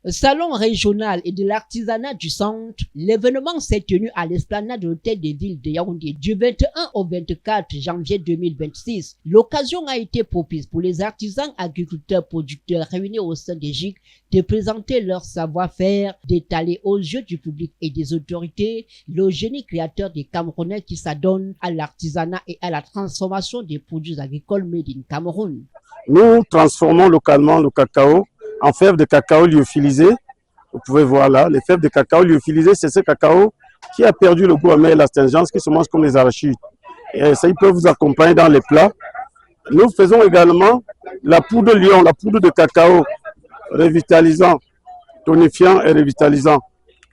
Salon régional et de l'artisanat du centre, l'événement s'est tenu à l'esplanade de l'hôtel de ville de Yaoundé du 21 au 24 janvier 2026. L'occasion a été propice pour les artisans, agriculteurs, producteurs réunis au sein des GIC de présenter leur savoir-faire, d'étaler aux yeux du public et des autorités le génie créateur des Camerounais qui s'adonnent à l'artisanat et à la transformation des produits agricoles made in Cameroun. Nous transformons localement le cacao en fèves de cacao lyophilisées. Vous pouvez voir là, les fèves de cacao lyophilisées, c'est ce cacao qui a perdu le goût amer et l'astringence, qui se mange comme les arachides. Et ça, ils peuvent vous accompagner dans les plats. Nous faisons également la poudre de lion, la poudre de cacao revitalisant, tonifiant et revitalisant.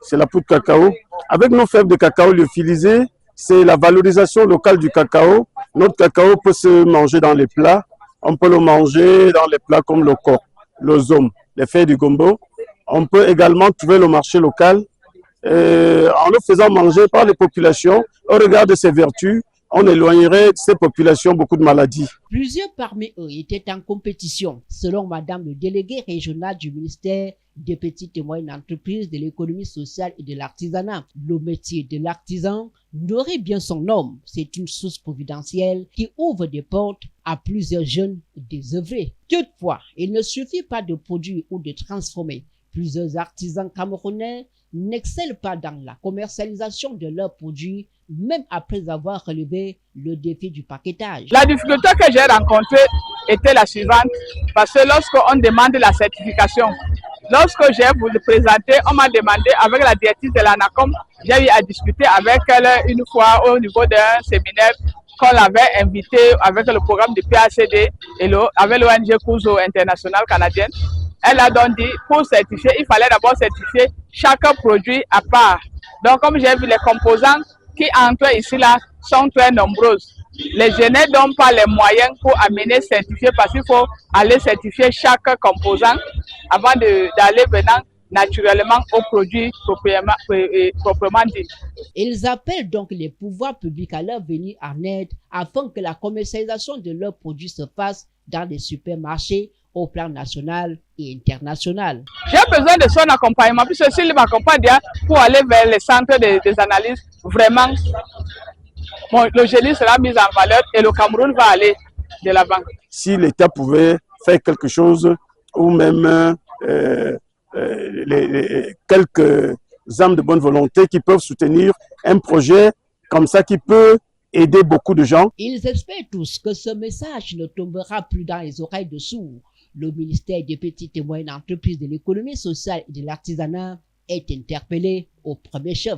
C'est la poudre de cacao. Avec nos fèves de cacao lyophilisées, c'est la valorisation locale du cacao. Notre cacao peut se manger dans les plats. On peut le manger dans les plats comme le coq, le zom, les feuilles du gombo. On peut également trouver le marché local en le faisant manger par les populations. Au regard de ses vertus, on éloignerait de ces populations beaucoup de maladies. Plusieurs parmi eux étaient en compétition. Selon Madame le délégué régional du ministère des petites et moyennes entreprises, de l'économie sociale et de l'artisanat, le métier de l'artisan nourrit bien son homme. C'est une source providentielle qui ouvre des portes à plusieurs jeunes désœuvrés. Toutefois, il ne suffit pas de produire ou de transformer. Plusieurs artisans camerounais n'excellent pas dans la commercialisation de leurs produits, même après avoir relevé le défi du paquetage. La difficulté que j'ai rencontrée était la suivante, parce que lorsqu'on demande la certification, lorsque j'ai voulu présenter, on m'a demandé avec la directrice de l'ANACOM, j'ai eu à discuter avec elle une fois au niveau d'un séminaire qu'on l'avait invité avec le programme du PACD et avec l'ONG Kuzo International canadienne. Elle a donc dit, pour certifier, il fallait d'abord certifier chaque produit à part. Donc, comme j'ai vu, les composants qui entrent ici là sont très nombreuses. Les jeunes n'ont pas les moyens pour amener certifier parce qu'il faut aller certifier chaque composant avant d'aller venant naturellement au produit proprement dit. Ils appellent donc les pouvoirs publics à leur venir en aide afin que la commercialisation de leurs produits se fasse dans les supermarchés au plan national et international. J'ai besoin de son accompagnement, puisque s'il m'accompagne pour aller vers les centres des analyses, vraiment, le génie sera mis en valeur et le Cameroun va aller de l'avant. Si l'État pouvait faire quelque chose, ou même quelques âmes de bonne volonté qui peuvent soutenir un projet comme ça qui peut aider beaucoup de gens. Ils espèrent tous que ce message ne tombera plus dans les oreilles de sourds. Le ministère des petites et moyennes entreprises, de l'économie sociale et de l'artisanat est interpellé au premier chef.